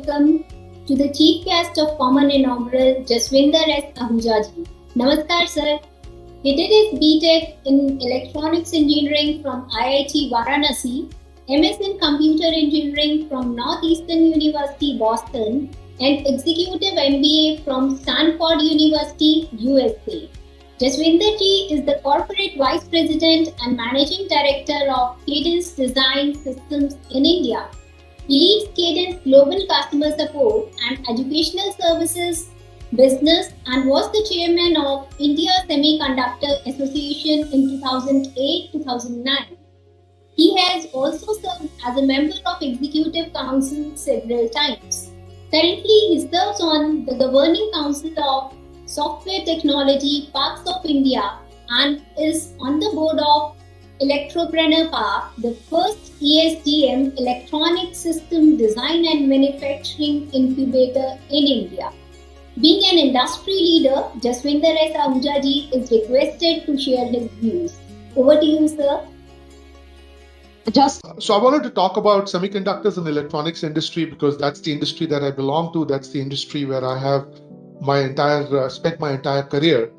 welcome to the chief guest of Common Inaugural, Jaswinder S. Ahuja ji. Namaskar, sir. He did his BTech in Electronics Engineering from IIT Varanasi, MS in Computer Engineering from Northeastern University, Boston, and Executive MBA from Stanford University, USA. Jaswinder ji is the Corporate Vice President and Managing Director of Cadence Design Systems in India. He leads Cadence Global Customer Support and Educational Services Business and was the chairman of India Semiconductor Association in 2008-2009. He has also served as a member of Executive Council several times. Currently, he serves on the Governing Council of Software Technology Parks of India and is on the board of Electropreneur Park, the first ESDM electronic system design and manufacturing incubator in India. Being an industry leader, Jaswinder S. Ahuja ji is requested to share his views. Over to you, sir. So I wanted to talk about semiconductors and electronics industry because that's the industry that I belong to. That's the industry where I have spent my entire career.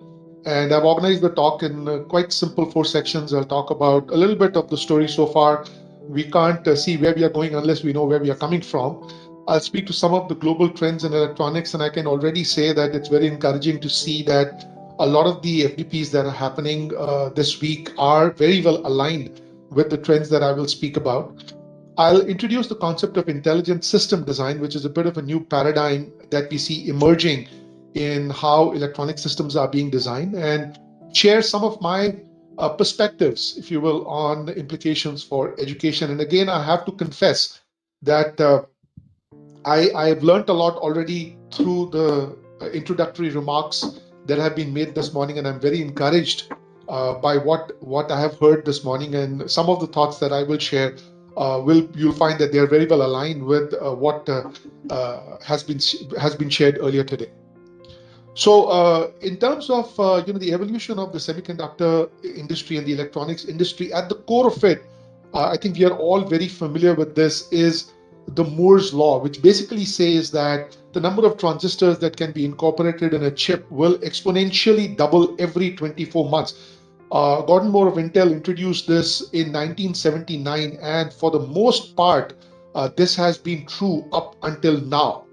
And I've organized the talk in quite simple 4 sections. I'll talk about a little bit of the story so far. We can't see where we are going unless we know where we are coming from. I'll speak to some of the global trends in electronics, and I can already say that it's very encouraging to see that a lot of the FDPs that are happening this week are very well aligned with the trends that I will speak about. I'll introduce the concept of intelligent system design, which is a bit of a new paradigm that we see emerging in how electronic systems are being designed, and share some of my perspectives, if you will, on the implications for education. And again, I have to confess that I've learned a lot already through the introductory remarks that have been made this morning, and I'm very encouraged by what I have heard this morning, and some of the thoughts that I will share. You'll find that they are very well aligned with what has been shared earlier today. So, in terms of the evolution of the semiconductor industry and the electronics industry, at the core of it, I think we are all very familiar with this, is the Moore's law, which basically says that the number of transistors that can be incorporated in a chip will exponentially double every 24 months. Gordon Moore of Intel introduced this in 1979, and for the most part, this has been true up until now.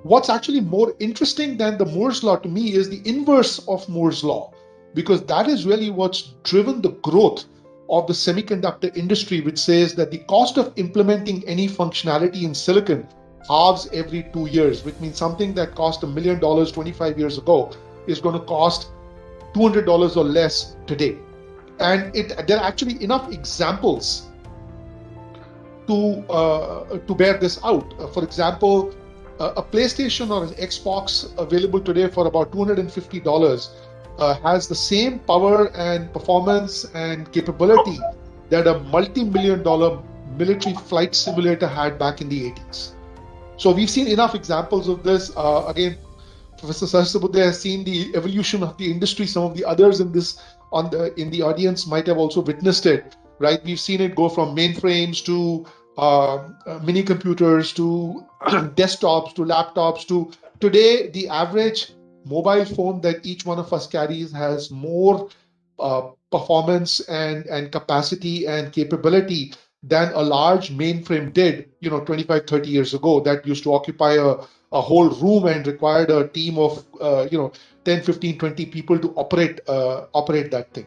What's actually more interesting than the Moore's law to me is the inverse of Moore's law, because that is really what's driven the growth of the semiconductor industry, which says that the cost of implementing any functionality in silicon halves every 2 years, which means something that cost $1 million 25 years ago is going to cost $200 or less today. And there are actually enough examples to bear this out. For example, a PlayStation or an Xbox available today for about $250 has the same power and performance and capability that a multi-million-dollar military flight simulator had back in the 80s. So we've seen enough examples of this. Again, Professor Sahasrabudhe has seen the evolution of the industry. Some of the others in the audience might have also witnessed it, right? We've seen it go from mainframes to mini computers to desktops to laptops to today the average mobile phone that each one of us carries has more performance and capacity and capability than a large mainframe did 25 30 years ago, that used to occupy a whole room and required a team of 10 15 20 people to operate that thing.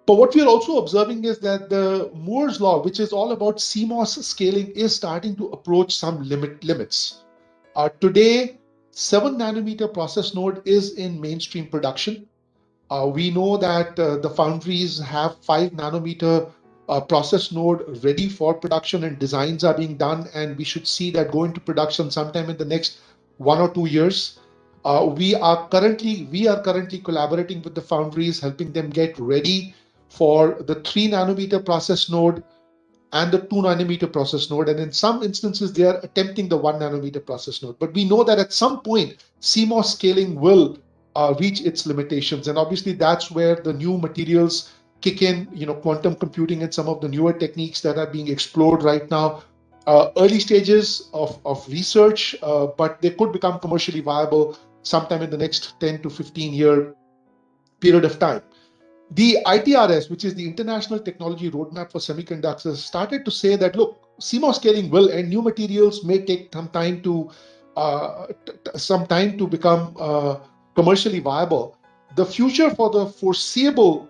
But what we are also observing is that the Moore's law, which is all about CMOS scaling, is starting to approach some limits. Today, 7 nanometer process node is in mainstream production. We know that the foundries have 5 nanometer process node ready for production, and designs are being done, and we should see that go into production sometime in the next 1 or 2 years. We are currently collaborating with the foundries, helping them get ready for the 3 nanometer process node and the 2 nanometer process node. And in some instances, they are attempting the 1 nanometer process node. But we know that at some point, CMOS scaling will reach its limitations. And obviously, that's where the new materials kick in, quantum computing and some of the newer techniques that are being explored right now early stages of research, but they could become commercially viable sometime in the next 10 to 15 year period of time. The ITRS, which is the International Technology Roadmap for Semiconductors, started to say that, look, CMOS scaling will end. New materials may take some time to become commercially viable. The future for the foreseeable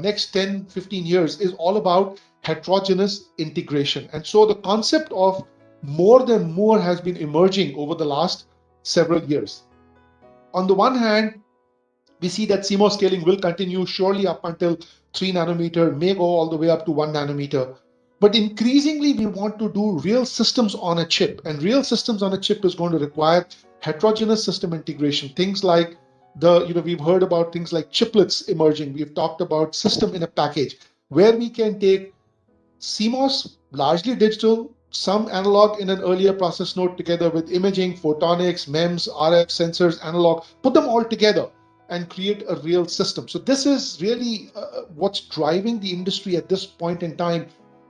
next 10, 15 years is all about heterogeneous integration. And so the concept of more than Moore has been emerging over the last several years. On the one hand, we see that CMOS scaling will continue surely up until 3 nanometer, may go all the way up to 1 nanometer. But increasingly, we want to do real systems on a chip. And real systems on a chip is going to require heterogeneous system integration. Things like we've heard about things like chiplets emerging. We've talked about system in a package, where we can take CMOS, largely digital, some analog in an earlier process node together with imaging, photonics, MEMS, RF, sensors, analog, put them all together and create a real system. So this is really what's driving the industry at this point in time.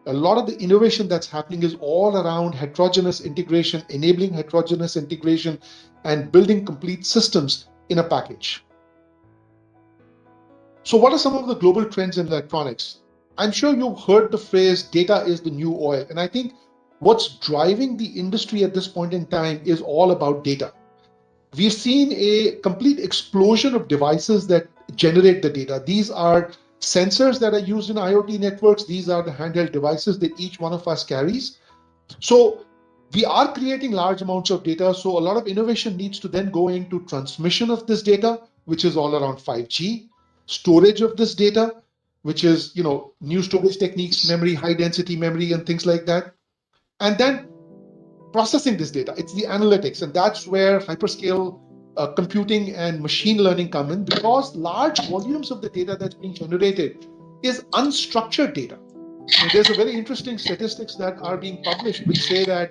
A lot of the innovation that's happening is all around heterogeneous integration, enabling heterogeneous integration, and building complete systems in a package. So what are some of the global trends in electronics? I'm sure you've heard the phrase, data is the new oil. And I think what's driving the industry at this point in time is all about data. We've seen a complete explosion of devices that generate the data. These are sensors that are used in IoT networks. These are the handheld devices that each one of us carries. So we are creating large amounts of data. So a lot of innovation needs to then go into transmission of this data, which is all around 5G, storage of this data, which is, new storage techniques, memory, high density memory, and things like that. And then processing this data. It's the analytics, and that's where hyperscale computing and machine learning come in, because large volumes of the data that's being generated is unstructured data. And there's a very interesting statistics that are being published which say that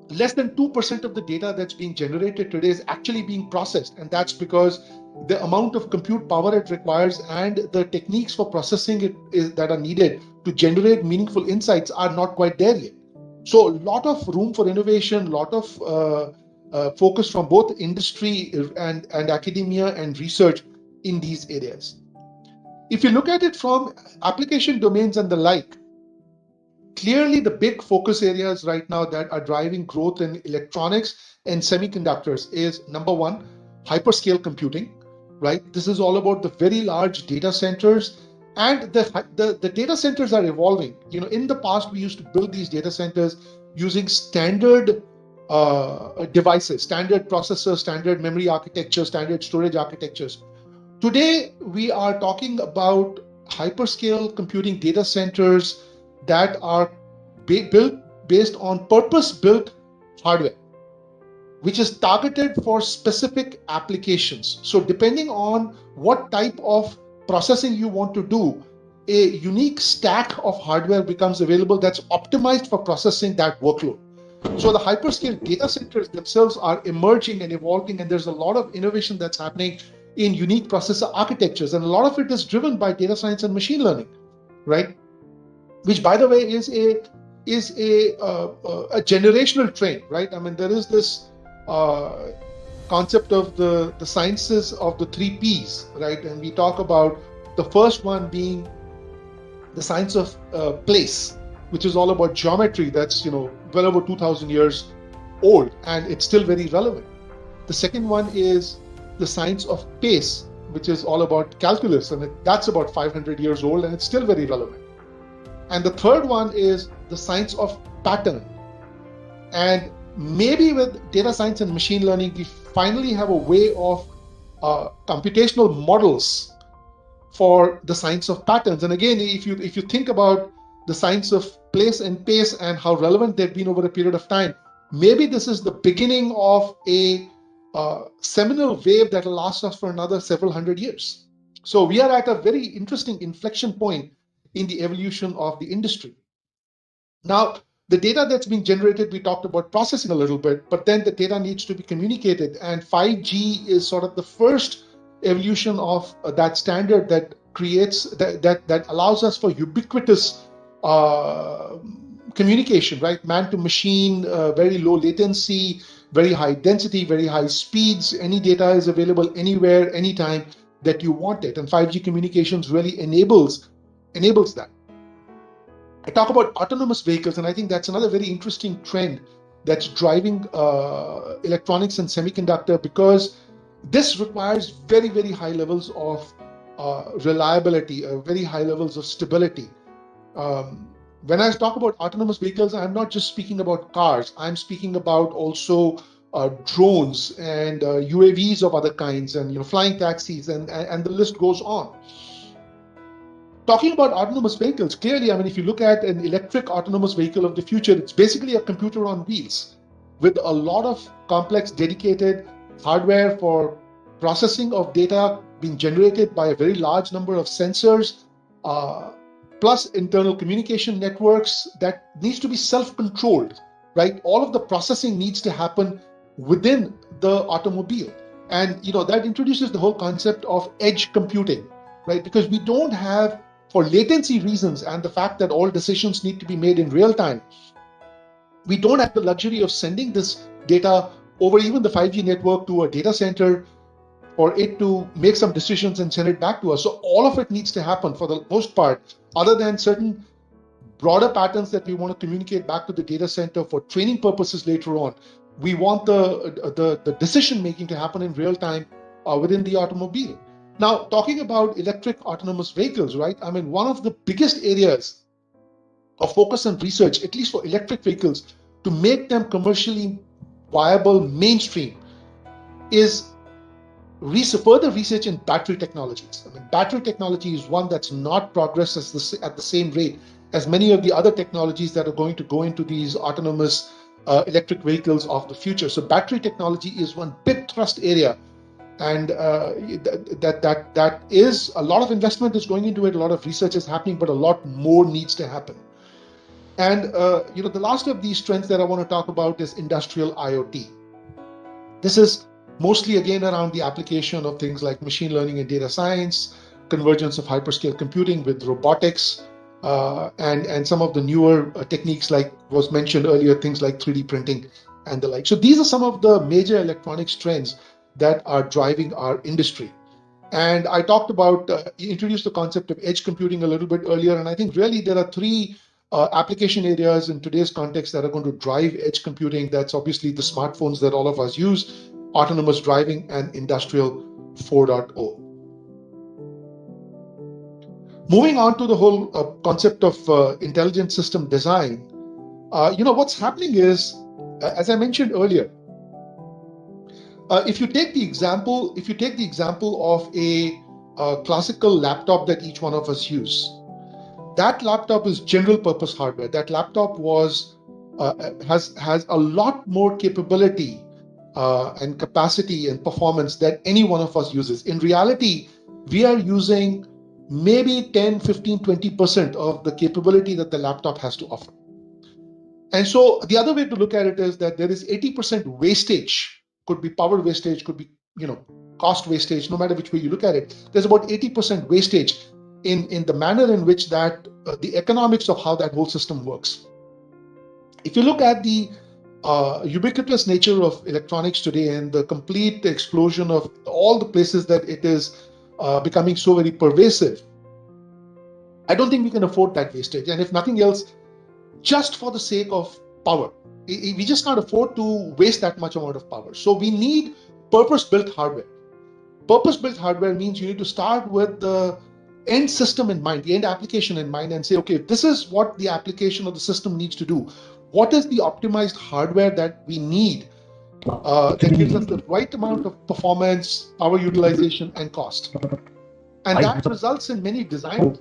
less than 2% of the data that's being generated today is actually being processed. And that's because the amount of compute power it requires and the techniques for processing it that are needed to generate meaningful insights are not quite there yet. So a lot of room for innovation, a lot of focus from both industry and academia and research in these areas. If you look at it from application domains and the like, clearly the big focus areas right now that are driving growth in electronics and semiconductors is, number one, hyperscale computing, right? This is all about the very large data centers. And the data centers are evolving. In the past, we used to build these data centers using standard devices, standard processors, standard memory architecture, standard storage architectures. Today, we are talking about hyperscale computing data centers that are built based on purpose-built hardware, which is targeted for specific applications. So depending on what type of processing you want to do, a unique stack of hardware becomes available that's optimized for processing that workload. So the hyperscale data centers themselves are emerging and evolving, and there's a lot of innovation that's happening in unique processor architectures. And a lot of it is driven by data science and machine learning, right? Which, by the way, is a generational trend, right? I mean, there is this concept of the sciences of the 3 Ps, right? And we talk about the first one being the science of place, which is all about geometry. That's well over 2,000 years old, and it's still very relevant. The second one is the science of pace, which is all about calculus, and that's about 500 years old, and it's still very relevant. And the third one is the science of pattern. And maybe with data science and machine learning, we finally have a way of computational models for the science of patterns. And again, if you think about the science of place and pace and how relevant they've been over a period of time, maybe this is the beginning of a seminal wave that will last us for another several hundred years. So we are at a very interesting inflection point in the evolution of the industry. Now, the data that's being generated, we talked about processing a little bit, but then the data needs to be communicated. And 5G is sort of the first evolution of that standard that creates, that allows us for ubiquitous communication, right? Man to machine, very low latency, very high density, very high speeds. Any data is available anywhere, anytime that you want it. And 5G communications really enables that. I talk about autonomous vehicles, and I think that's another very interesting trend that's driving electronics and semiconductor, because this requires very, very high levels of reliability, very high levels of stability. When I talk about autonomous vehicles, I'm not just speaking about cars. I'm speaking about also drones and UAVs of other kinds, and flying taxis, and the list goes on. Talking about autonomous vehicles, clearly, if you look at an electric autonomous vehicle of the future, it's basically a computer on wheels with a lot of complex dedicated hardware for processing of data being generated by a very large number of sensors, plus internal communication networks that needs to be self-controlled, right? All of the processing needs to happen within the automobile. And that introduces the whole concept of edge computing, right? Because we don't have, for latency reasons and the fact that all decisions need to be made in real time, we don't have the luxury of sending this data over even the 5G network to a data center for it to make some decisions and send it back to us. So all of it needs to happen for the most part, other than certain broader patterns that we want to communicate back to the data center for training purposes later on. We want the decision making to happen in real time within the automobile. Now, talking about electric autonomous vehicles, right? One of the biggest areas of focus and research, at least for electric vehicles, to make them commercially viable mainstream, is further research in battery technologies. Battery technology is one that's not progressed at the same rate as many of the other technologies that are going to go into these autonomous electric vehicles of the future. So battery technology is one big thrust area, and that is a lot of investment is going into it, a lot of research is happening, but a lot more needs to happen. And the last of these trends that I want to talk about is industrial IoT. This is mostly again around the application of things like machine learning and data science, convergence of hyperscale computing with robotics, and some of the newer techniques, like was mentioned earlier, things like 3D printing and the like. So these are some of the major electronics trends that are driving our industry. And I talked about, introduced the concept of edge computing a little bit earlier, and I think really there are three application areas in today's context that are going to drive edge computing. That's obviously the smartphones that all of us use, autonomous driving, and industrial 4.0. Moving on to the whole concept of intelligent system design, what's happening is, as I mentioned earlier, if you take the example of a classical laptop that each one of us use, that laptop is general purpose hardware. That laptop has a lot more capability and capacity and performance that any one of us uses. In reality, we are using maybe 10, 15, 20% of the capability that the laptop has to offer. And so the other way to look at it is that there is 80% wastage, could be power wastage, could be cost wastage, no matter which way you look at it. There's about 80% wastage in the manner in which that the economics of how that whole system works. If you look at the ubiquitous nature of electronics today and the complete explosion of all the places that it is becoming so very pervasive, I don't think we can afford that wastage. And if nothing else, just for the sake of power, we just can't afford to waste that much amount of power. So we need purpose-built hardware. Purpose-built hardware means you need to start with the end system in mind, the end application in mind, and say, okay, this is what the application of the system needs to do. What is the optimized hardware that we need that gives us the right amount of performance, power utilization, and cost? And that results in many designs.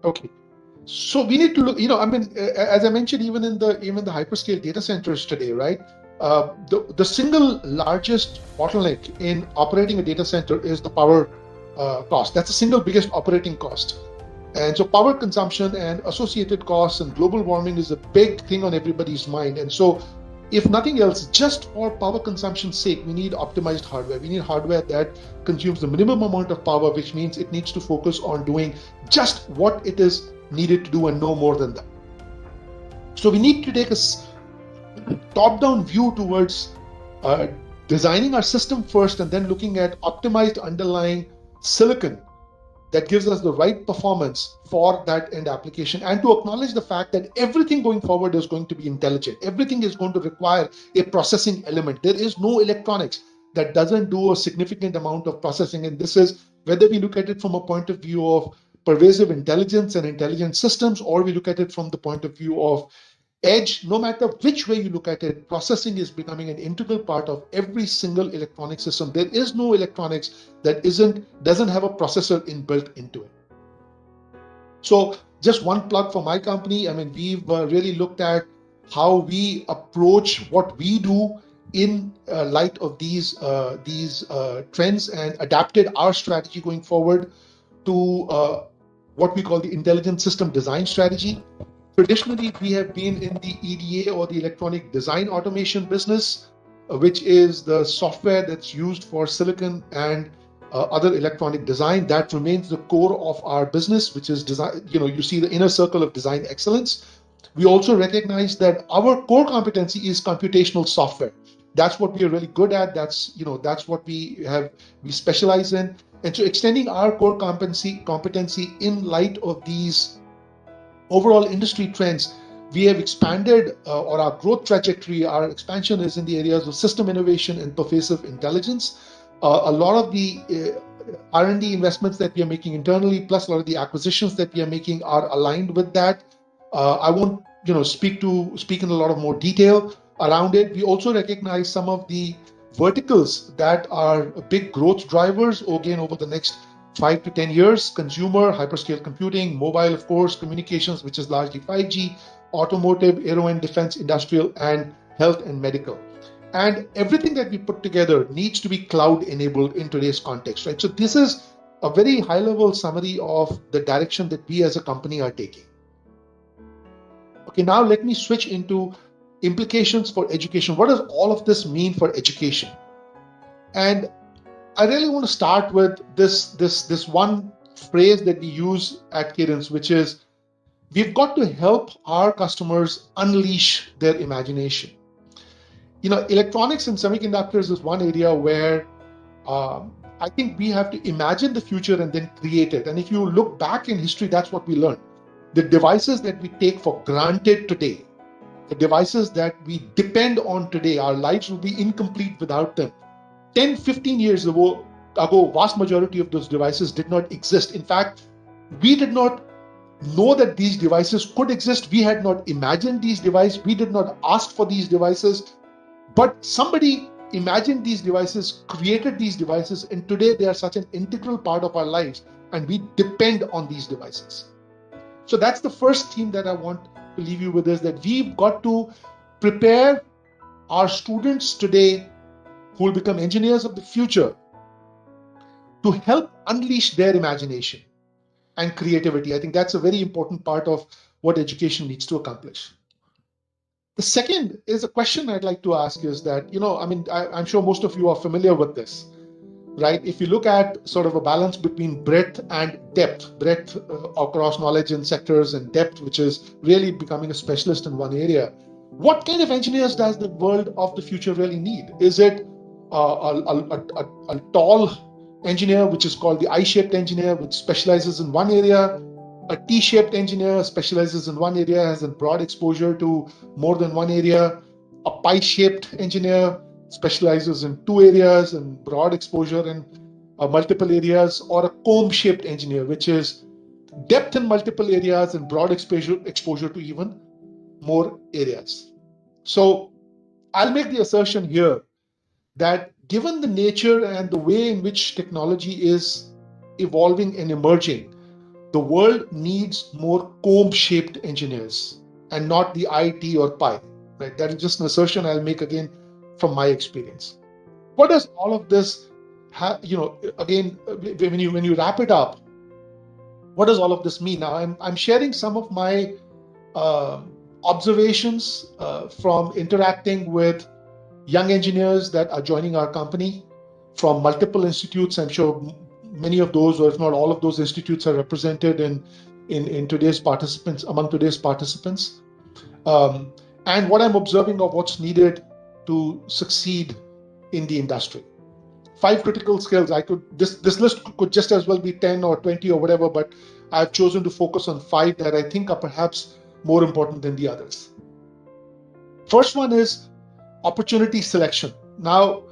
Okay. So we need to look, as I mentioned, even in the hyperscale data centers today, right? The single largest bottleneck in operating a data center is the power cost. That's the single biggest operating cost. And so power consumption and associated costs and global warming is a big thing on everybody's mind. And so if nothing else, just for power consumption's sake, we need optimized hardware. We need hardware that consumes the minimum amount of power, which means it needs to focus on doing just what it is needed to do and no more than that. So we need to take a top-down view towards designing our system first and then looking at optimized underlying silicon that gives us the right performance for that end application, and to acknowledge the fact that everything going forward is going to be intelligent. Everything is going to require a processing element. There is no electronics that doesn't do a significant amount of processing. And this is whether we look at it from a point of view of pervasive intelligence and intelligent systems, or we look at it from the point of view of edge. No matter which way you look at it, processing is becoming an integral part of every single electronic system. There is no electronics that doesn't have a processor inbuilt into it. So just one plug for my company. I mean, we've really looked at how we approach what we do in light of these trends, and adapted our strategy going forward to what we call the intelligent system design strategy. Traditionally, we have been in the EDA, or the electronic design automation business, which is the software that's used for silicon and other electronic design. That remains the core of our business, which is design. You see the inner circle of design excellence. We also recognize that our core competency is computational software. That's what we are really good at. That's what we specialize in. And so extending our core competency in light of these overall industry trends, we have expanded, or our growth trajectory, our expansion is in the areas of system innovation and pervasive intelligence. A lot of the R&D investments that we are making internally, plus a lot of the acquisitions that we are making, are aligned with that. I won't speak in a lot of more detail around it. We also recognize some of the verticals that are big growth drivers again over the next 5 to 10 years: consumer, hyperscale computing, mobile, of course, communications, which is largely 5G, automotive, aero and defense, industrial, and health and medical. And everything that we put together needs to be cloud enabled in today's context, right? So this is a very high level summary of the direction that we as a company are taking. Okay, now let me switch into implications for education. What does all of this mean for education? And I really want to start with this one phrase that we use at Cadence, which is, we've got to help our customers unleash their imagination. Electronics and semiconductors is one area where I think we have to imagine the future and then create it. And if you look back in history, that's what we learned. The devices that we take for granted today, the devices that we depend on today, our lives will be incomplete without them. 10, 15 years ago, vast majority of those devices did not exist. In fact, we did not know that these devices could exist. We had not imagined these devices. We did not ask for these devices. But somebody imagined these devices, created these devices, and today they are such an integral part of our lives, and we depend on these devices. So that's the first theme that I want to leave you with, is that we've got to prepare our students today who will become engineers of the future to help unleash their imagination and creativity. I think that's a very important part of what education needs to accomplish. The second is a question I'd like to ask is that, I'm sure most of you are familiar with this, right? If you look at sort of a balance between breadth and depth, breadth across knowledge and sectors, and depth, which is really becoming a specialist in one area, what kind of engineers does the world of the future really need? Is it a tall engineer, which is called the I-shaped engineer, which specializes in one area? A T-shaped engineer specializes in one area, has a broad exposure to more than one area. A pie-shaped engineer specializes in two areas and broad exposure in multiple areas. Or a comb-shaped engineer, which is depth in multiple areas and broad exposure to even more areas. So I'll make the assertion here that given the nature and the way in which technology is evolving and emerging, the world needs more comb-shaped engineers and not the IT or pie. Right? That is just an assertion I'll make again from my experience. What does all of this have? Again, when you wrap it up, what does all of this mean? Now, I'm sharing some of my observations from interacting with young engineers that are joining our company from multiple institutes. I'm sure many of those, or if not all of those institutes, are represented in in today's participants, among today's participants. Um, and what I'm observing of what's needed to succeed in the industry. 5 critical skills. This list could just as well be 10 or 20 or whatever, but I've chosen to focus on 5 that I think are perhaps more important than the others. First one is opportunity selection. Now,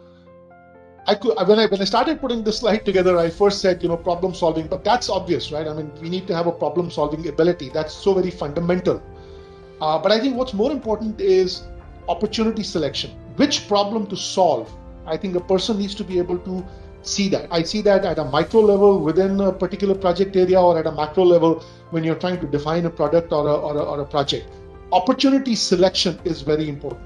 when I started putting this slide together, I first said, problem solving, but that's obvious, right? I mean, we need to have a problem solving ability. That's so very fundamental. But I think what's more important is opportunity selection. Which problem to solve? I think a person needs to be able to see that. I see that at a micro level within a particular project area, or at a macro level when you're trying to define a product or a project. Opportunity selection is very important.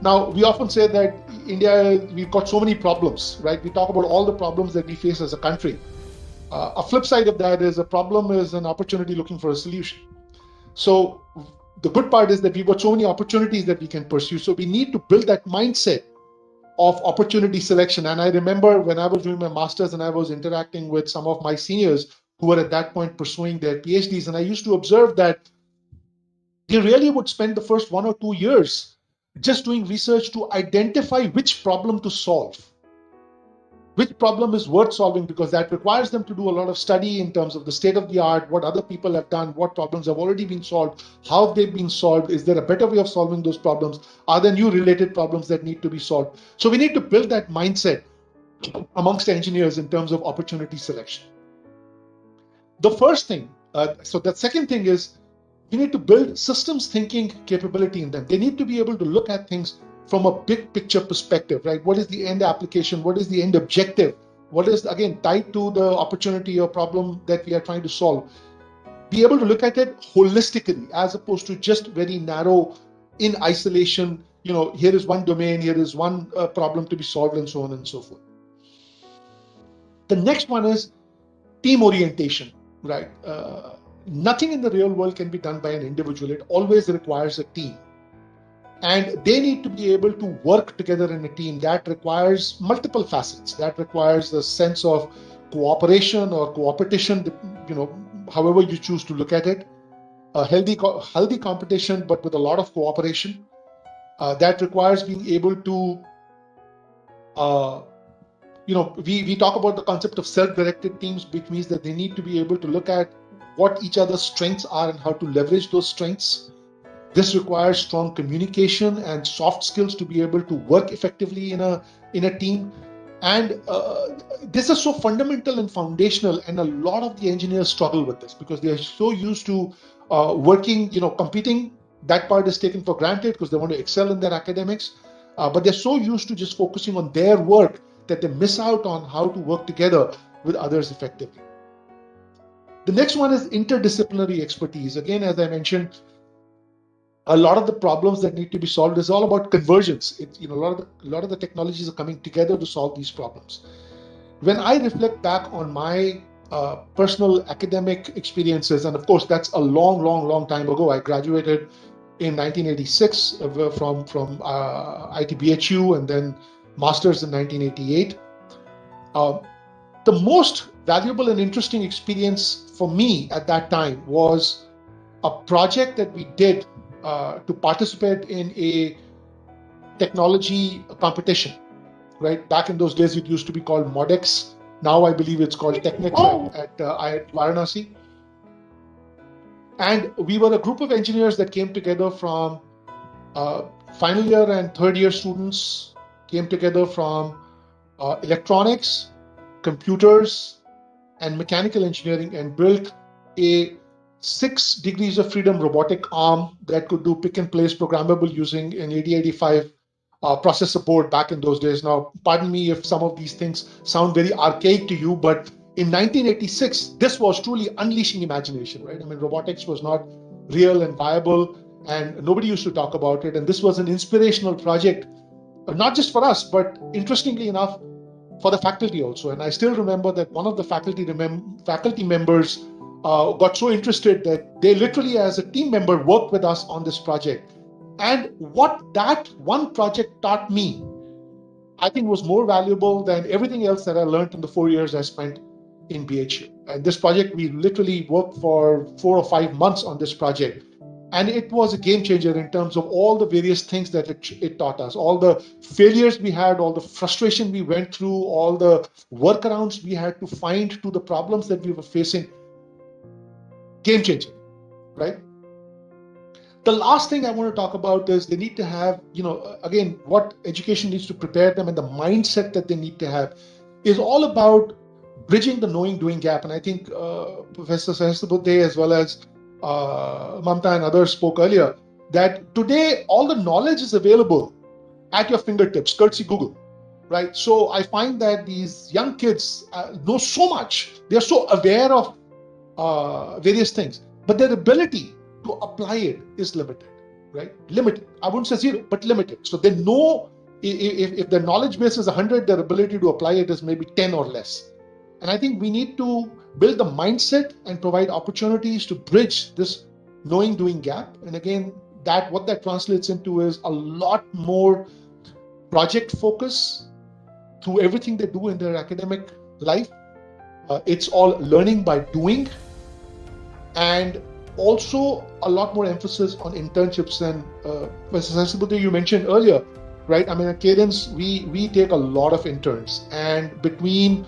Now, we often say that India, we've got so many problems, right? We talk about all the problems that we face as a country. A flip side of that is a problem is an opportunity looking for a solution. So the good part is that we've got so many opportunities that we can pursue. So we need to build that mindset of opportunity selection. And I remember when I was doing my master's and I was interacting with some of my seniors who were at that point pursuing their PhDs, and I used to observe that they really would spend the first 1 or 2 years just doing research to identify which problem to solve, which problem is worth solving, because that requires them to do a lot of study in terms of the state of the art, what other people have done, what problems have already been solved, how they've been solved, is there a better way of solving those problems, are there new related problems that need to be solved. So we need to build that mindset amongst engineers in terms of opportunity selection. The first thing, so the second thing is, you need to build systems thinking capability in them. They need to be able to look at things from a big picture perspective, right? What is the end application? What is the end objective? What is, again, tied to the opportunity or problem that we are trying to solve? Be able to look at it holistically as opposed to just very narrow in isolation. Here is one domain, here is one problem to be solved, and so on and so forth. The next one is team orientation, right? Nothing in the real world can be done by an individual. It always requires a team. And they need to be able to work together in a team. That requires multiple facets. That requires a sense of cooperation or cooperation, however you choose to look at it. A healthy competition, but with a lot of cooperation. That requires being able to, we talk about the concept of self-directed teams, which means that they need to be able to look at what each other's strengths are and how to leverage those strengths. This requires strong communication and soft skills to be able to work effectively in a team. And this is so fundamental and foundational, and a lot of the engineers struggle with this because they are so used to working, competing. That part is taken for granted because they want to excel in their academics. But they're so used to just focusing on their work that they miss out on how to work together with others effectively. The next one is interdisciplinary expertise. Again, as I mentioned, a lot of the problems that need to be solved is all about convergence. A lot of the technologies are coming together to solve these problems. When I reflect back on my personal academic experiences, and of course that's a long time ago. I graduated in 1986 from ITBHU, and then masters in 1988. The most valuable and interesting experience for me at that time was a project that we did to participate in a technology competition, right? Back in those days, it used to be called MODEX. Now I believe it's called TechNet at Varanasi. And we were a group of engineers that came together from final year and third year students, came together from electronics, computers, and mechanical engineering, and built a 6 degrees of freedom robotic arm that could do pick and place programmable using an 8085 processor board back in those days. Now, pardon me if some of these things sound very archaic to you, but in 1986, this was truly unleashing imagination, right? I mean, robotics was not real and viable, and nobody used to talk about it. And this was an inspirational project, not just for us, but interestingly enough, for the faculty also. And I still remember that one of the faculty members got so interested that they literally, as a team member, worked with us on this project. And what that one project taught me, I think, was more valuable than everything else that I learned in the 4 years I spent in BHU. And this project, we literally worked for 4 or 5 months on this project. And it was a game changer in terms of all the various things that it taught us, all the failures we had, all the frustration we went through, all the workarounds we had to find to the problems that we were facing. Game changer, right? The last thing I want to talk about is they need to have, again, what education needs to prepare them and the mindset that they need to have is all about bridging the knowing doing gap. And I think Professor Sahasrabudhe as well as Mamta and others spoke earlier that today all the knowledge is available at your fingertips, courtesy Google, right? So I find that these young kids know so much. They're so aware of various things, but their ability to apply it is limited, right? Limited. I wouldn't say zero, but limited. So they know if their knowledge base is 100, their ability to apply it is maybe 10 or less. And I think we need to build the mindset and provide opportunities to bridge this knowing doing gap. And again, what that translates into is a lot more project focus through everything they do in their academic life. It's all learning by doing, and also a lot more emphasis on internships. And Professor Sahasrabudhe, you mentioned earlier, right? I mean, at Cadence, we take a lot of interns, and between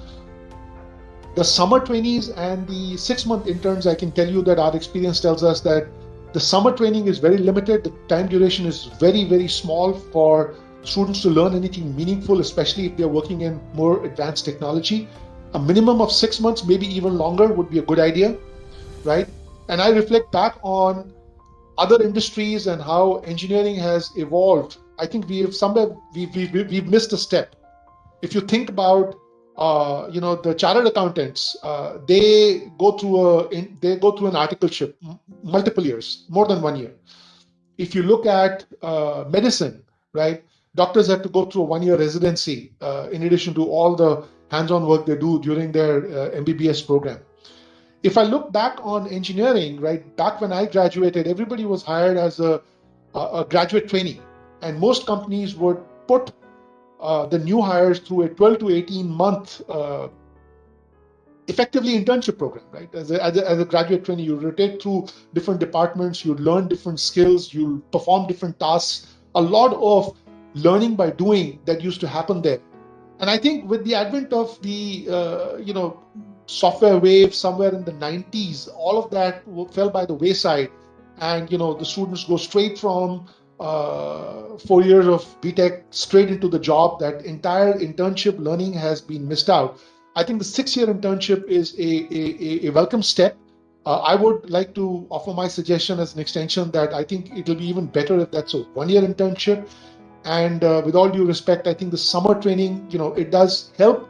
the summer trainees and the 6-month interns, I can tell you that our experience tells us that the summer training is very limited. The time duration is very, very small for students to learn anything meaningful, especially if they're working in more advanced technology. A minimum of 6 months, maybe even longer, would be a good idea, right? And I reflect back on other industries and how engineering has evolved. I think we've missed a step. If you think about the chartered accountants, they go through an articleship multiple years, more than 1 year. If you look at medicine, right, doctors have to go through a 1-year residency in addition to all the hands-on work they do during their MBBS program. If I look back on engineering, right, back when I graduated, everybody was hired as a graduate trainee, and most companies would put the new hires through a 12 to 18 month effectively internship program, right? As a graduate trainee, you rotate through different departments, you learn different skills, you perform different tasks, a lot of learning by doing that used to happen there. And I think with the advent of the, software wave somewhere in the 90s, all of that fell by the wayside. And, the students go straight from 4 years of BTech straight into the job. That entire internship learning has been missed out. I think the 6-year internship is a welcome step. I would like to offer my suggestion as an extension that I think it'll be even better if that's a 1-year internship. And with all due respect, I think the summer training, it does help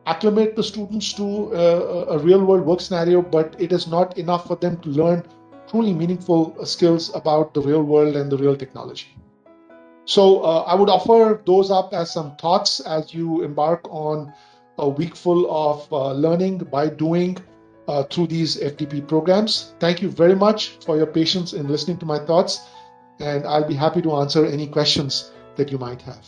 acclimate the students to a real world work scenario, but it is not enough for them to learn truly meaningful skills about the real world and the real technology. So I would offer those up as some thoughts as you embark on a week full of learning by doing through these FDP programs. Thank you very much for your patience in listening to my thoughts, and I'll be happy to answer any questions that you might have.